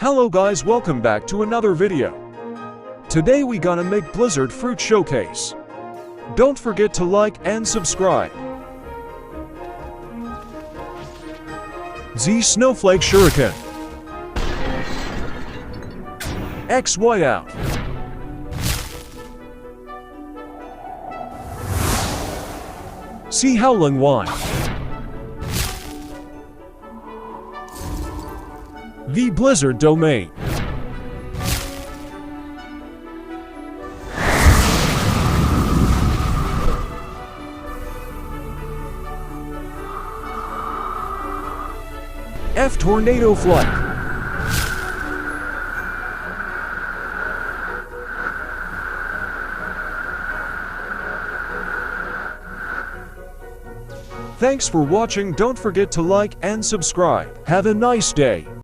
Hello guys, welcome back to another video. Today we gonna make Blizzard Fruit Showcase. Don't forget to like and subscribe. Z Snowflake Shuriken. X Whiteout. C Howling Wine. V Blizzard Domain. F Tornado Flight. Thanks for watching. Don't forget to like and subscribe. Have a nice day.